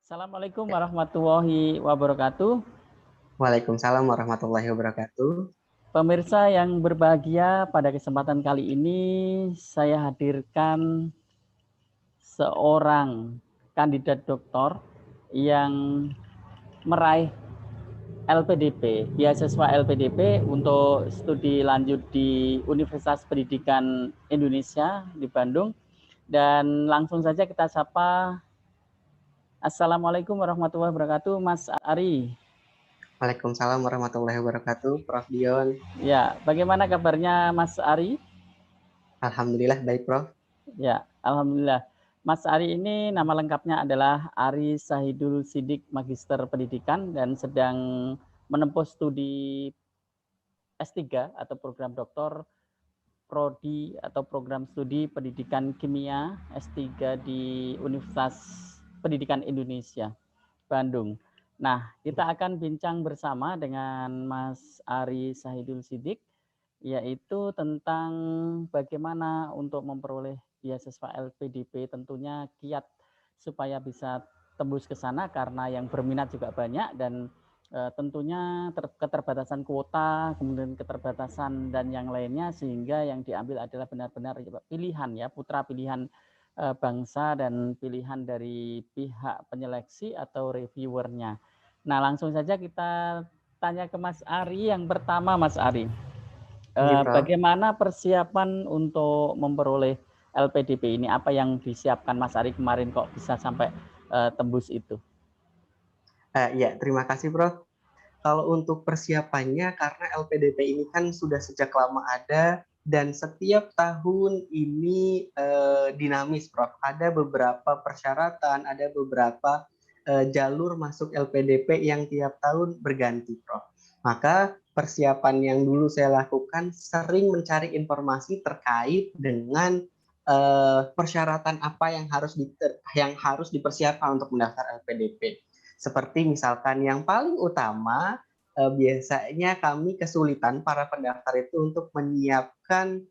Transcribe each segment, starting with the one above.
Assalamualaikum Ya. warahmatullahi wabarakatuh. Waalaikumsalam warahmatullahi wabarakatuh. Pemirsa yang berbahagia, pada kesempatan kali ini saya hadirkan seorang kandidat doktor yang meraih LPDP, beasiswa LPDP untuk studi lanjut di Universitas Pendidikan Indonesia di Bandung. Dan langsung saja kita sapa. Assalamualaikum warahmatullahi wabarakatuh, Mas Ari. Waalaikumsalam warahmatullahi wabarakatuh, Prof. Dion. Ya, bagaimana kabarnya Mas Ari? Alhamdulillah baik, Prof. Ya, alhamdulillah. Mas Ari ini nama lengkapnya adalah Ari Sahidul Sidik, Magister Pendidikan dan sedang menempuh studi S3 atau program doktor prodi atau program studi Pendidikan Kimia S3 di Universitas Pendidikan Indonesia, Bandung. Nah, kita akan bincang bersama dengan Mas Ari Sahidul Sidik, yaitu tentang bagaimana untuk memperoleh beasiswa LPDP, tentunya kiat supaya bisa tembus ke sana karena yang berminat juga banyak dan tentunya keterbatasan kuota, kemudian keterbatasan dan yang lainnya, sehingga yang diambil adalah benar-benar pilihan ya, putra pilihan bangsa dan pilihan dari pihak penyeleksi atau reviewernya. Nah, langsung saja kita tanya ke Mas Ari. Yang pertama, Mas Ari, Ini, Prof. bagaimana persiapan untuk memperoleh LPDP ini? Apa yang disiapkan Mas Ari kemarin kok bisa sampai tembus itu? Ya, terima kasih, Prof. Kalau untuk persiapannya, karena LPDP ini kan sudah sejak lama ada dan setiap tahun ini dinamis, Prof. Ada beberapa persyaratan, ada beberapa jalur masuk LPDP yang tiap tahun berganti, Prof. Maka persiapan yang dulu saya lakukan sering mencari informasi terkait dengan persyaratan apa yang harus dipersiapkan untuk mendaftar LPDP. Seperti misalkan yang paling utama, biasanya kami kesulitan para pendaftar itu untuk menyiapkan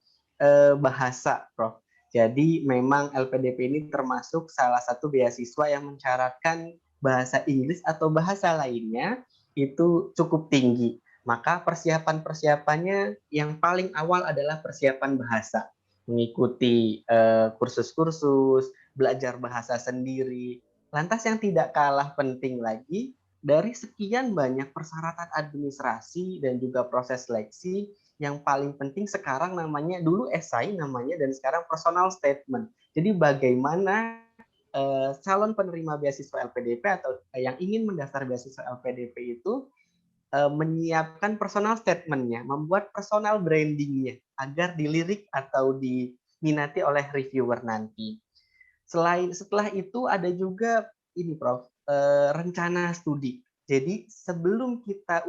bahasa, Prof. Jadi memang LPDP ini termasuk salah satu beasiswa yang mensyaratkan bahasa Inggris atau bahasa lainnya itu cukup tinggi. Maka persiapan-persiapannya yang paling awal adalah persiapan bahasa. Mengikuti kursus-kursus, belajar bahasa sendiri. Lantas yang tidak kalah penting lagi, dari sekian banyak persyaratan administrasi dan juga proses seleksi, yang paling penting sekarang namanya, dulu esai namanya, dan sekarang personal statement. Jadi bagaimana calon penerima beasiswa LPDP atau yang ingin mendaftar beasiswa LPDP itu menyiapkan personal statement-nya, membuat personal branding-nya agar dilirik atau diminati oleh reviewer nanti. Setelah itu ada juga ini, Prof, rencana studi. Jadi sebelum kita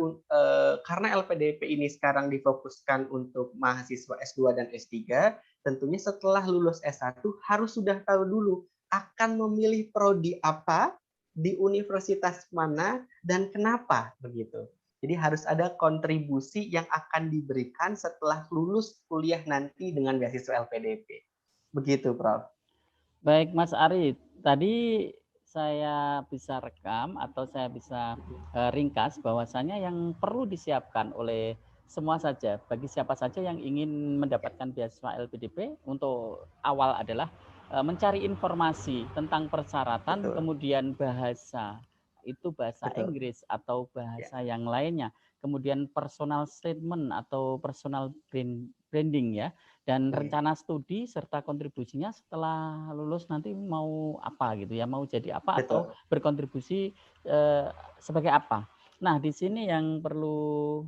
karena LPDP ini sekarang difokuskan untuk mahasiswa S2 dan S3, tentunya setelah lulus S1 harus sudah tahu dulu akan memilih prodi apa di universitas mana dan kenapa begitu. Jadi harus ada kontribusi yang akan diberikan setelah lulus kuliah nanti dengan beasiswa LPDP. Begitu, Prof. Baik, Mas Ari, tadi saya bisa rekam atau saya bisa ringkas bahwasanya yang perlu disiapkan oleh semua saja, bagi siapa saja yang ingin mendapatkan beasiswa LPDP, untuk awal adalah mencari informasi tentang persyaratan, Betul, kemudian bahasa, itu bahasa betul. Inggris atau Ya, bahasa yang lainnya, kemudian personal statement atau personal branding ya, dan iya, rencana studi serta kontribusinya setelah lulus nanti mau apa gitu ya, mau jadi apa atau betul. berkontribusi sebagai apa. Nah, di sini yang perlu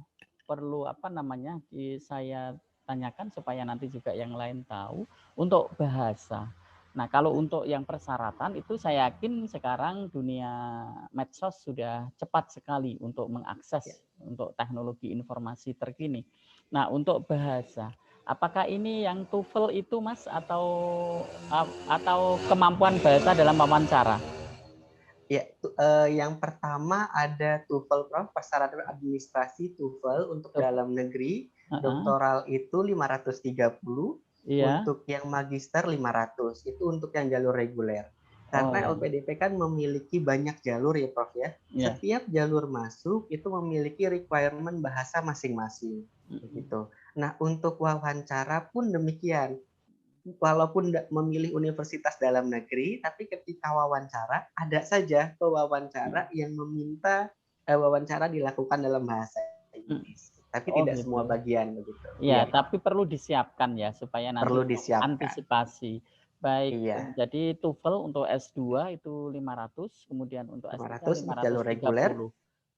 perlu apa namanya saya tanyakan supaya nanti juga yang lain tahu, untuk bahasa. Nah, kalau untuk yang persyaratan itu saya yakin sekarang dunia medsos sudah cepat sekali untuk Ya. mengakses untuk teknologi informasi terkini. Nah, untuk bahasa, apakah ini yang TOEFL itu, Mas, atau kemampuan bahasa dalam wawancara? Ya, yang pertama ada TOEFL, Prof, persyaratan administrasi TOEFL untuk dalam negeri, Heeh, doktoral itu 530, iya. untuk yang magister 500, itu untuk yang jalur reguler. Oh Karena ya, LPDP kan memiliki banyak jalur ya Prof ya. ya. Setiap jalur masuk itu memiliki requirement bahasa masing-masing Mm-mm. begitu. Nah, untuk wawancara pun demikian. Walaupun memilih universitas dalam negeri, tapi ketika wawancara ada saja pewawancara yang meminta wawancara dilakukan dalam bahasa Mm. Inggris. Tapi Oh tidak semua gitu. bagian begitu. Ya, Iya, Prof. tapi perlu disiapkan ya supaya nanti Perlu untuk disiapkan. antisipasi. Baik, Iya, jadi TOEFL untuk S2 itu 500, kemudian untuk S3 500 untuk jalur reguler, 530.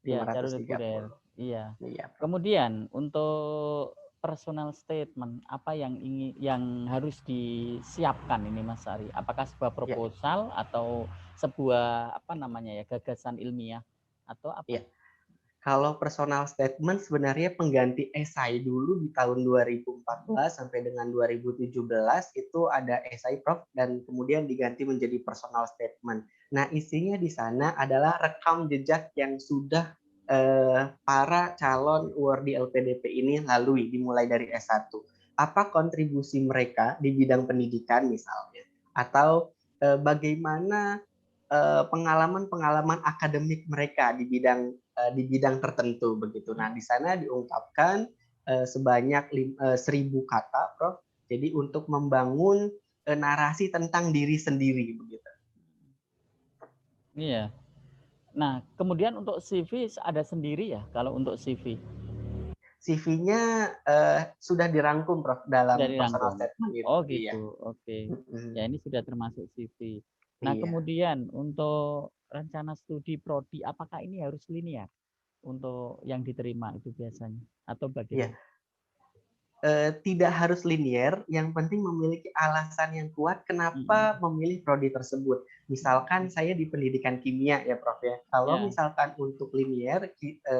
Ya, jalur reguler. 530. Iya. Iya, Prof. Kemudian untuk personal statement apa yang harus disiapkan ini Mas Ari? Apakah sebuah Iya, proposal atau sebuah apa namanya ya gagasan ilmiah atau apa? iya. Kalau personal statement sebenarnya pengganti esai dulu di tahun 2014 sampai dengan 2017 itu ada esai Prof dan kemudian diganti menjadi personal statement. Nah, isinya di sana adalah rekam jejak yang sudah para calon awardee LPDP ini lalui dimulai dari S1. Apa kontribusi mereka di bidang pendidikan misalnya atau bagaimana pengalaman-pengalaman akademik mereka di bidang tertentu begitu. Nah, di sana diungkapkan sebanyak 1.000 kata, Prof. Jadi untuk membangun narasi tentang diri sendiri begitu. Iya. Nah, kemudian untuk CV ada sendiri ya kalau untuk CV CV-nya sudah dirangkum, Prof, dalam dari personal rangkum. statement itu. Oh Iya. gitu, oke. Ya Mm-mm. ini sudah termasuk CV. Nah Iya. kemudian untuk rencana studi prodi, apakah ini harus linear untuk yang diterima itu biasanya atau Iya. bagaimana? Tidak harus linier, yang penting memiliki alasan yang kuat Mm-mm. kenapa memilih prodi tersebut. Misalkan saya di pendidikan kimia ya Prof ya. Kalau Ya. misalkan untuk linier,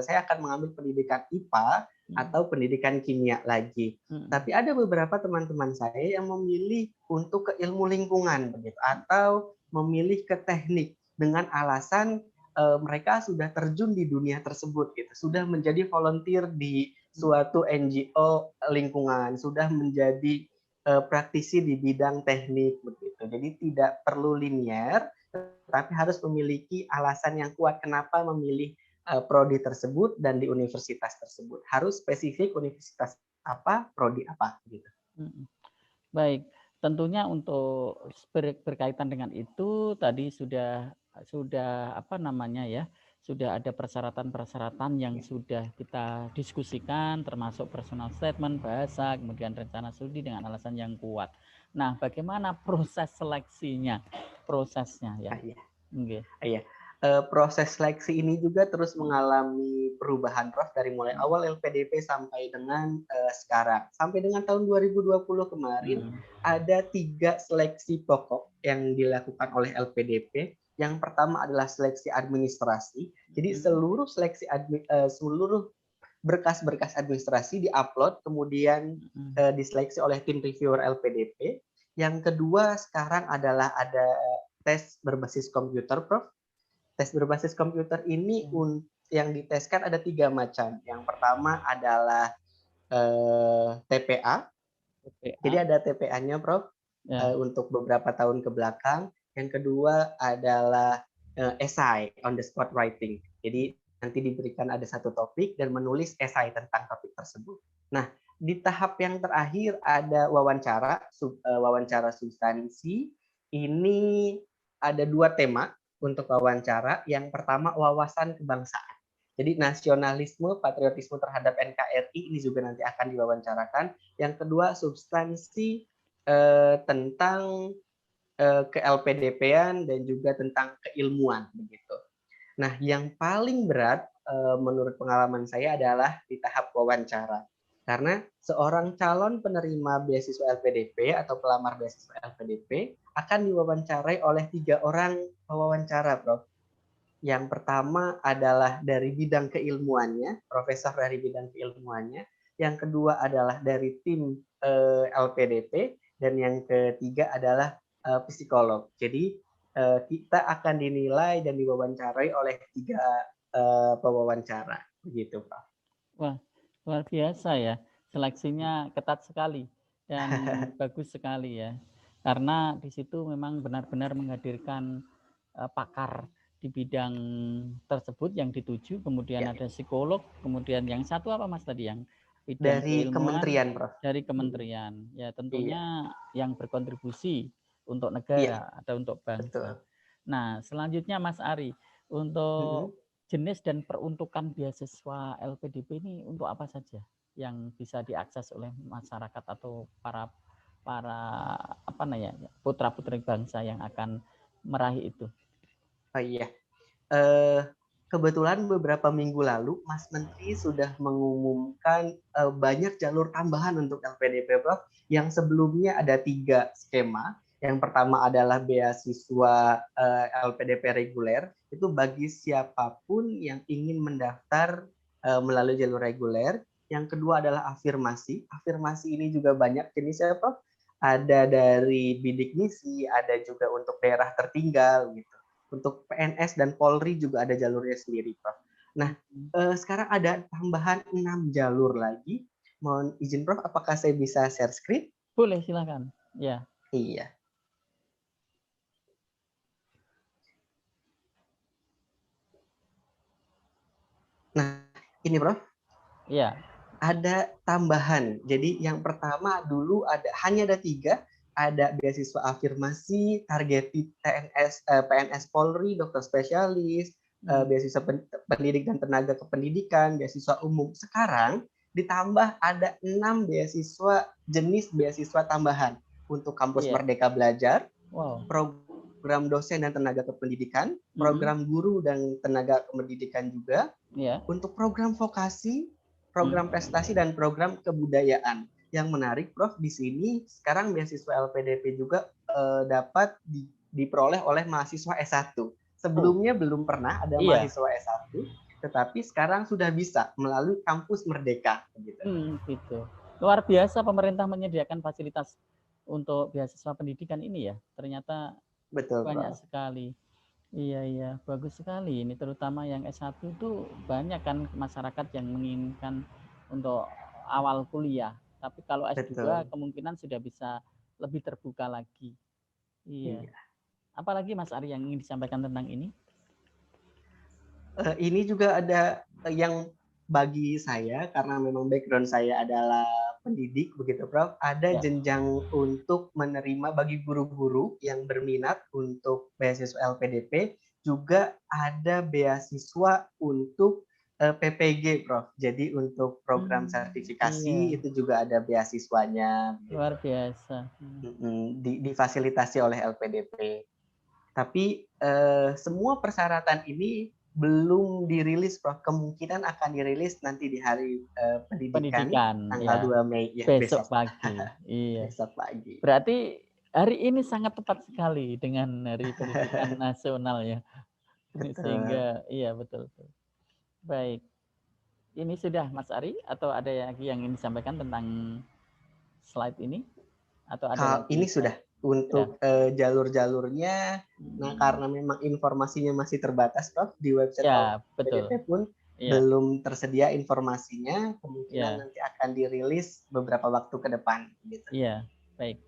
saya akan mengambil pendidikan IPA Mm-mm. atau pendidikan kimia lagi. Mm-mm. Tapi ada beberapa teman-teman saya yang memilih untuk ke ilmu lingkungan begitu atau memilih ke teknik dengan alasan mereka sudah terjun di dunia tersebut gitu, sudah menjadi volunteer di suatu NGO lingkungan, sudah menjadi praktisi di bidang teknik begitu. Jadi tidak perlu linier, tapi harus memiliki alasan yang kuat kenapa memilih prodi tersebut dan di universitas tersebut. Harus spesifik universitas apa, prodi apa gitu. Mm-mm. Baik, tentunya untuk berkaitan dengan itu tadi sudah apa namanya ya, sudah ada persyaratan-persyaratan yang sudah kita diskusikan termasuk personal statement, bahasa, kemudian rencana studi dengan alasan yang kuat. Nah, bagaimana proses seleksinya? Prosesnya ya. Ah, iya. Oke. Iya. Proses seleksi ini juga terus mengalami perubahan Prof dari mulai awal LPDP sampai dengan sekarang. Sampai dengan tahun 2020 kemarin Hmm. ada 3 seleksi pokok yang dilakukan oleh LPDP. Yang pertama adalah seleksi administrasi. Jadi seluruh berkas-berkas administrasi diupload kemudian diseleksi oleh tim reviewer LPDP. Yang kedua sekarang adalah ada tes berbasis komputer, Prof. Tes berbasis komputer ini yang diteskan ada 3 macam. Yang pertama adalah TPA. Jadi TPA ada TPA-nya, Prof, ya. untuk beberapa tahun ke belakang. Yang kedua adalah esai, on the spot writing. Jadi nanti diberikan ada satu topik dan menulis esai tentang topik tersebut. Nah, di tahap yang terakhir ada wawancara substansi. Ini ada 2 tema untuk wawancara. Yang pertama wawasan kebangsaan. Jadi nasionalisme, patriotisme terhadap NKRI ini juga nanti akan diwawancarakan. Yang kedua substansi tentang ke LPDP-an dan juga tentang keilmuan begitu. Nah, yang paling berat menurut pengalaman saya adalah di tahap wawancara. Karena seorang calon penerima beasiswa LPDP atau pelamar beasiswa LPDP akan diwawancarai oleh 3 orang pewawancara, Prof. Yang pertama adalah dari bidang keilmuannya, profesor dari bidang keilmuannya. Yang kedua adalah dari tim LPDP dan yang ketiga adalah psikolog. Jadi kita akan dinilai dan diwawancarai oleh 3 pewawancara, begitu Pak. Wah, luar biasa ya. Seleksinya ketat sekali dan bagus sekali ya. karena di situ memang benar-benar menghadirkan pakar di bidang tersebut yang dituju, kemudian Ya, ada psikolog, kemudian yang satu apa Mas tadi yang bidang dari keilmuan kementerian, Prof. dari Mm, kementerian. Ya iya, tentunya yang berkontribusi untuk iya, negara atau untuk bangsa. betul. Nah, selanjutnya Mas Ari, untuk Mm-mm. jenis dan peruntukan beasiswa LPDP ini untuk apa saja yang bisa diakses oleh masyarakat atau para para apa namanya putra-putri bangsa yang akan meraih itu. Oh iya, eh, kebetulan beberapa minggu lalu Mas Menteri sudah mengumumkan banyak jalur tambahan untuk LPDP, Prof. Yang sebelumnya ada 3 skema. Yang pertama adalah beasiswa LPDP reguler, itu bagi siapapun yang ingin mendaftar melalui jalur reguler. Yang kedua adalah afirmasi. Afirmasi ini juga banyak jenisnya, Prof. Ada dari bidik misi, ada juga untuk daerah tertinggal gitu. Untuk PNS dan Polri juga ada jalurnya sendiri, Prof. Nah, sekarang ada tambahan 6 jalur lagi. Mohon izin, Prof, apakah saya bisa share screen? Boleh silakan. Ya, Iya. Nah, ini, Prof, ya. ada tambahan. Jadi yang pertama dulu hanya ada 3, ada beasiswa afirmasi, targeted PNS Polri, dokter spesialis, beasiswa pendidik dan tenaga kependidikan, beasiswa umum. Sekarang ditambah ada 6 beasiswa jenis beasiswa tambahan untuk kampus Iya. Merdeka Belajar, Wow. program dosen dan tenaga kependidikan, Mm-mm. program guru dan tenaga kependidikan juga, Ya. untuk program vokasi, program Mm. prestasi, dan program kebudayaan. Yang menarik, Prof, di sini sekarang beasiswa LPDP juga dapat diperoleh oleh mahasiswa S1. Oh, Sebelumnya belum pernah ada iya. mahasiswa S1, tetapi sekarang sudah bisa melalui kampus Merdeka. Gitu. Gitu. Luar biasa pemerintah menyediakan fasilitas untuk beasiswa pendidikan ini ya. Ternyata Betul, banyak Prof. sekali. Iya, iya, bagus sekali. Ini terutama yang S1 itu banyak kan masyarakat yang menginginkan untuk awal kuliah. Tapi kalau S2 Betul. kemungkinan sudah bisa lebih terbuka lagi. Iya. Iya. Apalagi Mas Ari yang ingin disampaikan tentang ini? Ini juga ada yang bagi saya, karena memang background saya adalah pendidik, begitu, Prof. Ada Ya. jenjang untuk menerima bagi guru-guru yang berminat untuk beasiswa LPDP, juga ada beasiswa untuk PPG, Prof. Jadi untuk program sertifikasi Iya, itu juga ada beasiswanya, luar begitu. biasa. Difasilitasi oleh LPDP. Tapi semua persyaratan ini belum dirilis, Prof. Kemungkinan akan dirilis nanti di hari pendidikan, Pendidikan, tanggal ya. 2 Mei, ya Besok besok. pagi. Iya. Besok pagi. Berarti hari ini sangat tepat sekali dengan Hari Pendidikan Nasional ya. Betul. Sehingga iya betul, betul. Baik. Ini sudah Mas Ari atau ada lagi yang ingin disampaikan tentang slide ini atau ada Ini lagi sudah slide? Sudah. untuk jalur-jalurnya. Nah, karena memang informasinya masih terbatas, Prof, di website Ya, LPDP betul. pun Iya, belum tersedia informasinya. Kemungkinan iya, nanti akan dirilis beberapa waktu ke depan. Gitu. iya. Baik.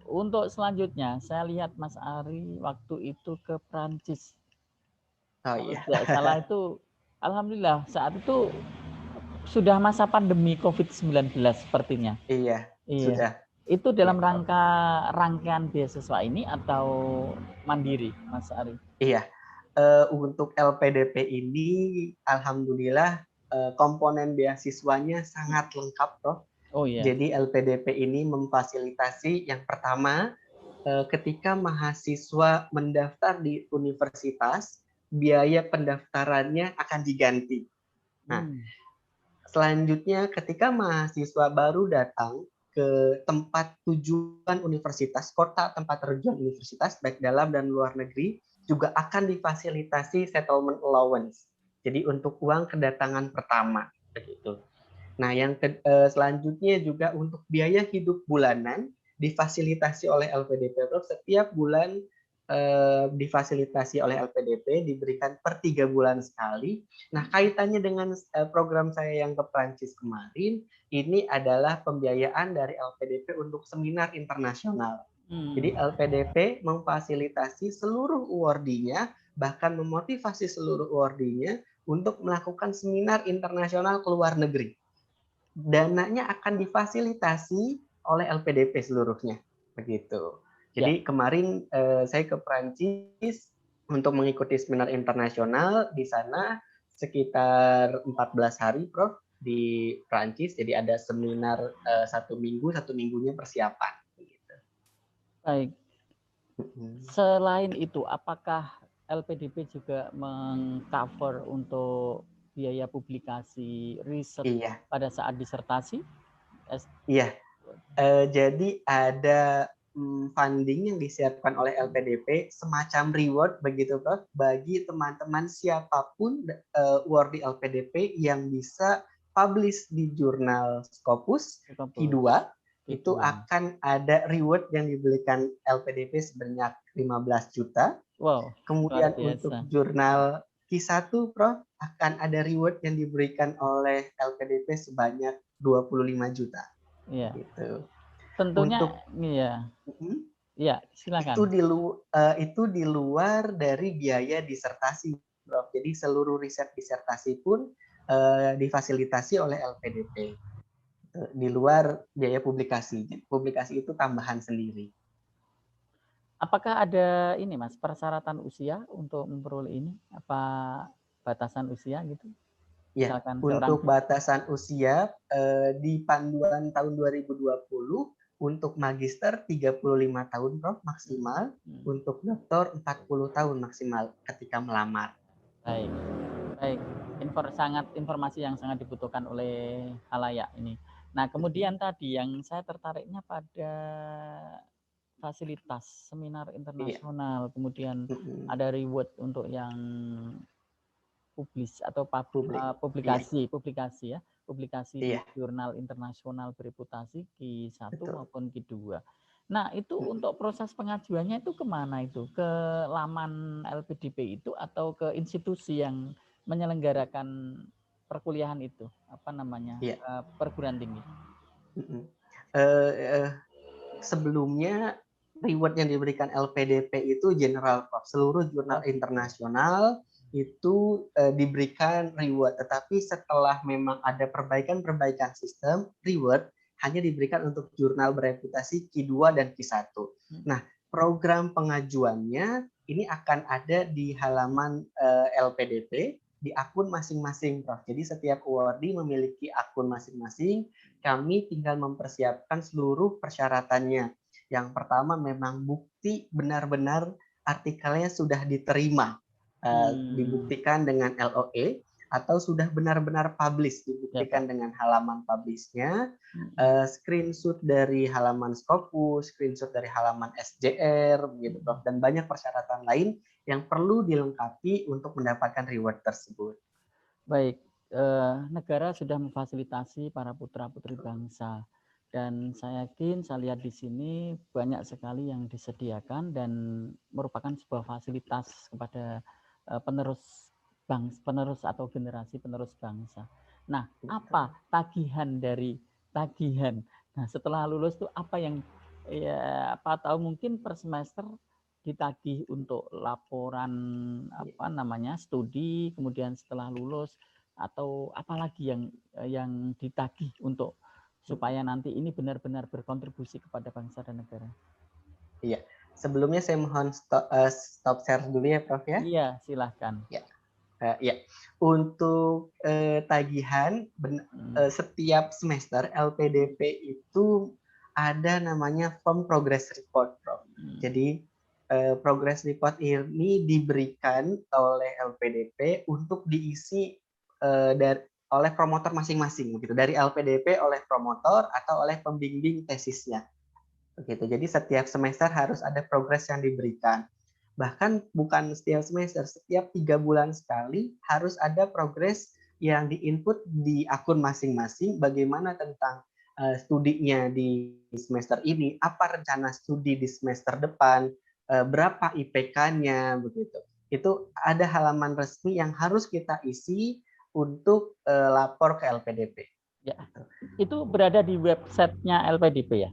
Untuk selanjutnya, saya lihat Mas Ari waktu itu ke Prancis. Oh Kalau iya, tidak salah itu, alhamdulillah saat itu sudah masa pandemi COVID-19 sepertinya. iya, Iya. sudah. Itu Iya, dalam Prof. rangka rangkaian beasiswa ini atau mandiri, Mas Ari? Iya, untuk LPDP ini alhamdulillah komponen beasiswanya sangat lengkap, Prof. Oh iya. Jadi LPDP ini memfasilitasi yang pertama, ketika mahasiswa mendaftar di universitas, biaya pendaftarannya akan diganti. Nah, Hmm. selanjutnya ketika mahasiswa baru datang ke tempat tujuan universitas, kota tempat tujuan universitas, baik dalam dan luar negeri, juga akan difasilitasi settlement allowance. Jadi untuk uang kedatangan pertama, begitu. Nah, selanjutnya juga untuk biaya hidup bulanan difasilitasi oleh LPDP. Setiap bulan difasilitasi oleh LPDP, diberikan per 3 bulan sekali. Nah, kaitannya dengan program saya yang ke Prancis kemarin, ini adalah pembiayaan dari LPDP untuk seminar internasional. Jadi LPDP memfasilitasi seluruh awardee-nya, bahkan memotivasi seluruh awardee-nya untuk melakukan seminar internasional ke luar negeri. Dananya akan difasilitasi oleh LPDP seluruhnya, begitu. Ya, Jadi kemarin saya ke Prancis untuk mengikuti seminar internasional di sana sekitar 14 hari, Prof, di Prancis. Jadi ada seminar 1 minggu, 1 minggunya persiapan. Gitu. baik. Selain itu, apakah LPDP juga mengcover untuk biaya publikasi riset Iya, pada saat disertasi? iya. Jadi ada funding yang disiapkan oleh LPDP, semacam reward begitu Prof, bagi teman-teman siapapun awardee LPDP yang bisa publish di jurnal Scopus Q2, itu akan ada reward yang diberikan LPDP sebanyak 15 juta. Wow, luar Kemudian untuk biasa. jurnal Q1 Prof akan ada reward yang diberikan oleh LPDP sebanyak 25 juta. Iya. Gitu. Tentunya, Untuk iya. Ya, silakan. itu di luar dari biaya disertasi, Prof. Jadi seluruh riset disertasi pun difasilitasi oleh LPDP. Di luar biaya publikasi. Publikasi itu tambahan sendiri. Apakah ada ini Mas, persyaratan usia untuk memperoleh ini? Apa batasan usia gitu? Ya, Misalkan seorang untuk batasan usia di panduan tahun 2020 untuk magister 35 tahun Prof maksimal, untuk doktor 40 tahun maksimal ketika melamar. baik. Baik. Informasi yang sangat dibutuhkan oleh khalayak ini. Nah, kemudian tadi yang saya tertariknya pada fasilitas seminar Iya. internasional, kemudian ada reward untuk yang atau Iya. publikasi di Iya. jurnal internasional bereputasi Q1 Betul. maupun Q2. Nah, itu untuk proses pengajuannya itu kemana itu? Ke laman LPDP itu atau ke institusi yang menyelenggarakan perkuliahan itu? Apa namanya? Iya. Perguruan tinggi. Sebelumnya reward yang diberikan LPDP itu general Prof. Seluruh jurnal internasional itu diberikan reward, tetapi setelah memang ada perbaikan sistem, reward hanya diberikan untuk jurnal bereputasi Q2 dan Q1. Nah, program pengajuannya ini akan ada di halaman LPDP di akun masing-masing, Prof. Jadi setiap awardee memiliki akun masing-masing. Kami tinggal mempersiapkan seluruh persyaratannya. Yang pertama memang bukti benar-benar artikelnya sudah diterima, dibuktikan dengan LOE, atau sudah benar-benar publish, dibuktikan dengan halaman publishnya, screenshot dari halaman Scopus, screenshot dari halaman SJR, begitu Prof. Dan banyak persyaratan lain yang perlu dilengkapi untuk mendapatkan reward tersebut. Baik, negara sudah memfasilitasi para putra-putri bangsa. Dan saya yakin, saya lihat di sini banyak sekali yang disediakan dan merupakan sebuah fasilitas kepada penerus atau generasi penerus bangsa. Nah, apa tagihan dari tagihan? Nah, setelah lulus itu apa yang ya apa tahu mungkin per semester ditagih untuk laporan apa namanya studi, kemudian setelah lulus atau apalagi yang ditagih untuk supaya nanti ini benar-benar berkontribusi kepada bangsa dan negara. Iya, sebelumnya saya mohon stop share dulu ya Prof ya. Iya, silahkan. Ya. Ya, untuk tagihan setiap semester LPDP itu ada namanya form progress report, Prof. Jadi progress report ini diberikan oleh LPDP untuk diisi oleh promotor masing-masing, begitu. Dari LPDP oleh promotor atau oleh pembimbing tesisnya, begitu. Jadi setiap semester harus ada progres yang diberikan. Bahkan bukan setiap semester, setiap 3 bulan sekali harus ada progres yang diinput di akun masing-masing. Bagaimana tentang studinya di semester ini, apa rencana studi di semester depan, berapa IPK-nya, begitu. Itu ada halaman resmi yang harus kita isi untuk lapor ke LPDP. Ya, itu berada di websitenya LPDP ya?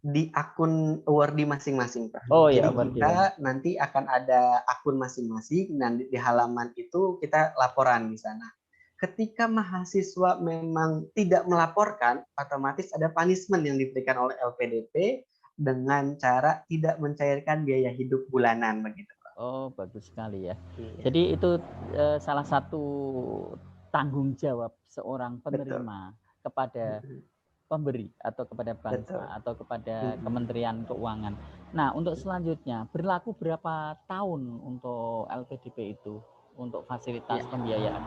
di akun Awardee masing-masing, Pak. Oh ya, Jadi awardee. kita nanti akan ada akun masing-masing, dan di halaman itu kita laporan di sana. Ketika mahasiswa memang tidak melaporkan, otomatis ada punishment yang diberikan oleh LPDP dengan cara tidak mencairkan biaya hidup bulanan begitu. Oh, bagus sekali ya. Iya. Jadi itu salah satu tanggung jawab seorang Betul. penerima kepada pemberi atau kepada bangsa Betul. atau kepada Kementerian Keuangan. Nah, untuk selanjutnya berlaku berapa tahun untuk LPDP itu untuk fasilitas Ya. pembiayaan?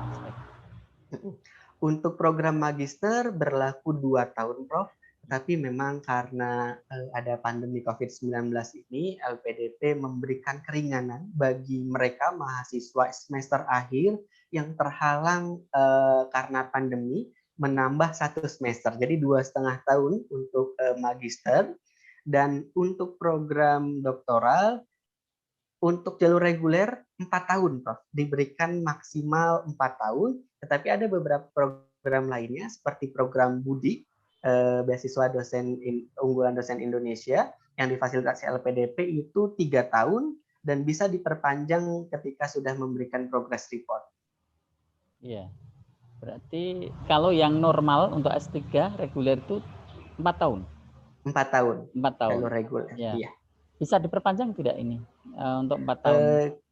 Untuk program magister berlaku 2 tahun, Prof. Tapi memang karena ada pandemi COVID-19 ini, LPDP memberikan keringanan bagi mereka mahasiswa semester akhir yang terhalang karena pandemi, menambah 1 semester. Jadi 2,5 tahun untuk magister. Dan untuk program doktoral, untuk jalur reguler 4 tahun, Prof. Diberikan maksimal 4 tahun, tetapi ada beberapa program lainnya seperti program BUDI, beasiswa dosen unggulan dosen Indonesia yang difasilitasi LPDP itu 3 tahun dan bisa diperpanjang ketika sudah memberikan progress report. Iya. Berarti kalau yang normal untuk S3 reguler itu 4 tahun. 4 tahun. 4 tahun. Jalur reguler. Ya. Iya. Bisa diperpanjang tidak ini untuk 4 tahun?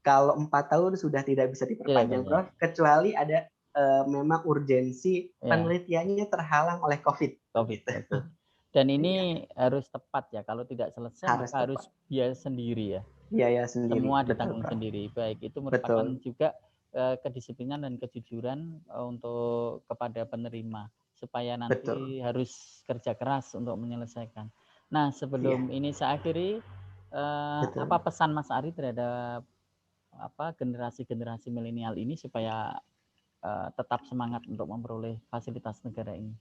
Kalau 4 tahun sudah tidak bisa diperpanjang, Prof, kecuali ada memang urgensi penelitiannya terhalang oleh COVID. Gitu. Dan ini harus tepat ya, kalau tidak selesai Harus maka harus biaya sendiri ya. Biaya sendiri. Semua ditanggung sendiri. Baik, itu merupakan juga kedisiplinan dan kejujuran untuk kepada penerima supaya nanti harus kerja keras untuk menyelesaikan. Nah, sebelum ini saya akhiri, apa pesan Mas Ari terhadap generasi-generasi milenial ini supaya tetap semangat untuk memperoleh fasilitas negara ini?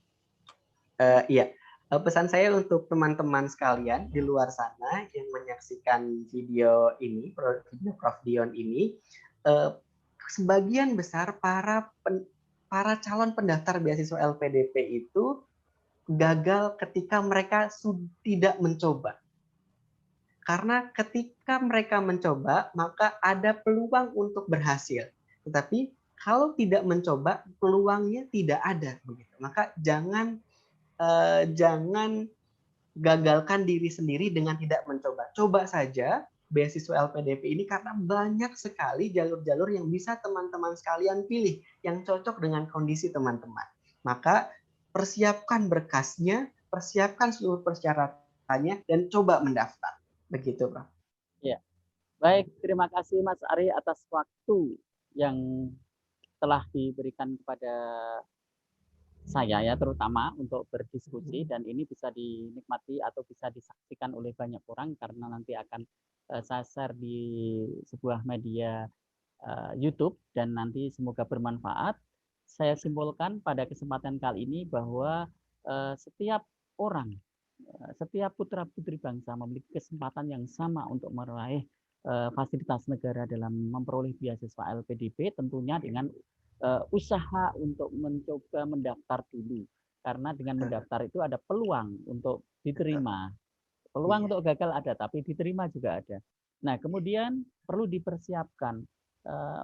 Iya, pesan saya untuk teman-teman sekalian di luar sana yang menyaksikan video ini, video Prof Dion ini, sebagian besar para calon pendaftar beasiswa LPDP itu gagal ketika mereka tidak mencoba. Karena ketika mereka mencoba, maka ada peluang untuk berhasil. Tetapi kalau tidak mencoba, peluangnya tidak ada. Maka jangan gagalkan diri sendiri dengan tidak mencoba. Coba saja beasiswa LPDP ini karena banyak sekali jalur-jalur yang bisa teman-teman sekalian pilih yang cocok dengan kondisi teman-teman. Maka persiapkan berkasnya, persiapkan seluruh persyaratannya, dan coba mendaftar. Begitu, Prof. Ya. Baik, terima kasih Mas Ari atas waktu yang telah diberikan kepada saya ya, terutama untuk berdiskusi, dan ini bisa dinikmati atau bisa disaksikan oleh banyak orang karena nanti akan saya share di sebuah media YouTube dan nanti semoga bermanfaat. Saya simpulkan pada kesempatan kali ini bahwa setiap orang, setiap putra-putri bangsa memiliki kesempatan yang sama untuk meraih fasilitas negara dalam memperoleh beasiswa LPDP, tentunya dengan usaha untuk mencoba mendaftar dulu. Karena dengan mendaftar itu ada peluang untuk diterima. Peluang untuk gagal ada, tapi diterima juga ada. Nah, kemudian perlu dipersiapkan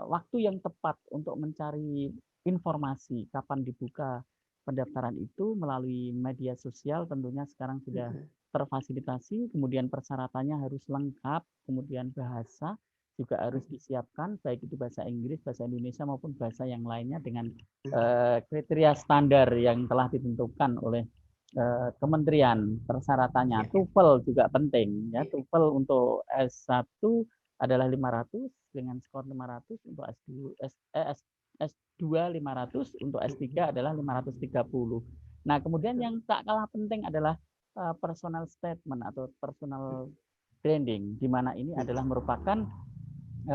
waktu yang tepat untuk mencari informasi kapan dibuka pendaftaran itu melalui media sosial, tentunya sekarang sudah terfasilitasi, kemudian persyaratannya harus lengkap, kemudian bahasa juga harus disiapkan, baik itu bahasa Inggris, bahasa Indonesia maupun bahasa yang lainnya dengan kriteria standar yang telah ditentukan oleh kementerian persyaratannya. TOEFL juga penting ya. TOEFL untuk S1 adalah 500 dengan skor 500, untuk S2 500, untuk S3 adalah 530. Nah, kemudian yang tak kalah penting adalah personal statement atau personal branding, di mana ini adalah merupakan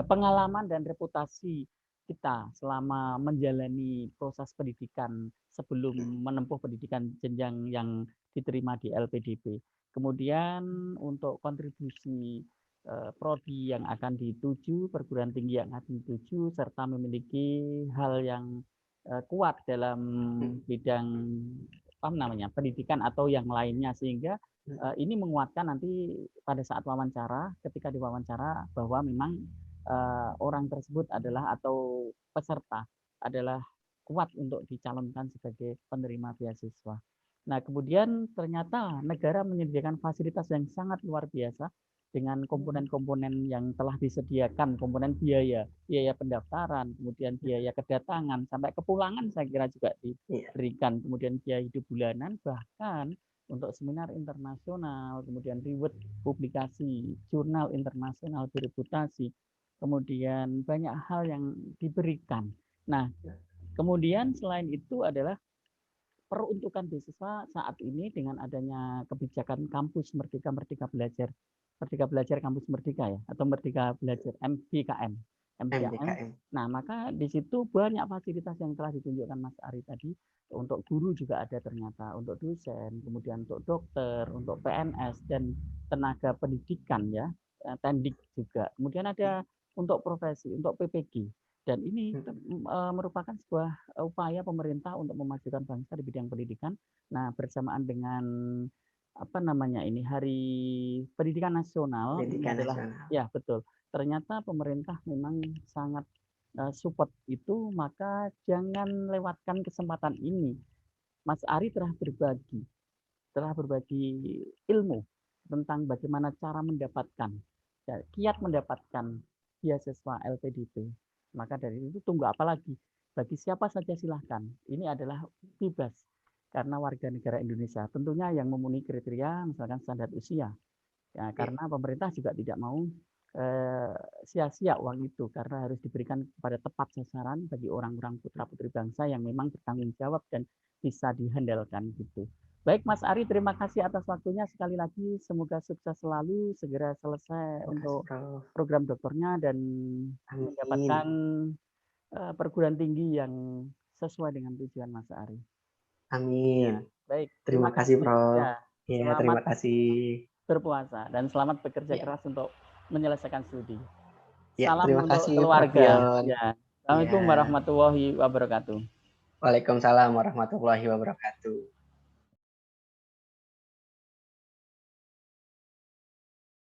pengalaman dan reputasi kita selama menjalani proses pendidikan sebelum menempuh pendidikan jenjang yang diterima di LPDP. Kemudian untuk kontribusi prodi yang akan dituju, perguruan tinggi yang akan dituju, serta memiliki hal yang kuat dalam bidang pendidikan atau yang lainnya, sehingga Ini menguatkan nanti pada saat wawancara, ketika diwawancara bahwa memang orang tersebut adalah atau peserta adalah kuat untuk dicalonkan sebagai penerima beasiswa. Nah, kemudian ternyata negara menyediakan fasilitas yang sangat luar biasa dengan komponen-komponen yang telah disediakan, komponen biaya pendaftaran, kemudian biaya kedatangan, sampai kepulangan saya kira juga diberikan, kemudian biaya hidup bulanan, bahkan untuk seminar internasional, kemudian reward publikasi, jurnal internasional bereputasi, kemudian banyak hal yang diberikan. Nah, kemudian selain itu adalah peruntukan beasiswa saat ini dengan adanya kebijakan kampus Merdeka Merdeka Belajar, Merdeka Belajar Kampus Merdeka ya, atau Merdeka Belajar MBKM. Nah, maka di situ banyak fasilitas yang telah ditunjukkan Mas Ari tadi. Untuk guru juga ada ternyata, untuk dosen, kemudian untuk dokter, untuk PNS dan tenaga pendidikan ya, tendik juga. Kemudian ada untuk profesi, untuk PPG. Dan ini merupakan sebuah upaya pemerintah untuk memajukan bangsa di bidang pendidikan. Nah, bersamaan dengan apa namanya ini Hari Pendidikan Nasional, ini adalah ya betul. Ternyata pemerintah memang sangat support itu, maka jangan lewatkan kesempatan ini. Mas Ari telah berbagi ilmu tentang bagaimana cara mendapatkan, kiat mendapatkan beasiswa LPDP. Maka dari itu tunggu apa lagi? Bagi siapa saja silahkan. Ini adalah bebas karena warga negara Indonesia. Tentunya yang memenuhi kriteria misalkan standar usia. Ya, karena pemerintah juga tidak mau sia-sia uang itu karena harus diberikan kepada tepat sasaran bagi orang-orang putra-putri bangsa yang memang bertanggung jawab dan bisa dihandalkan gitu. Baik Mas Ari, terima kasih atas waktunya sekali lagi. Semoga sukses selalu, segera selesai untuk program doktornya dan mendapatkan perguruan tinggi yang sesuai dengan tujuan Mas Ari. Amin. Ya, baik, terima kasih Prof. Ya, terima kasih. Berpuasa dan selamat bekerja keras untuk menyelesaikan studi. Ya, Salam terima untuk kasih, keluarga. Ya. Assalamualaikum warahmatullahi wabarakatuh. Waalaikumsalam warahmatullahi wabarakatuh.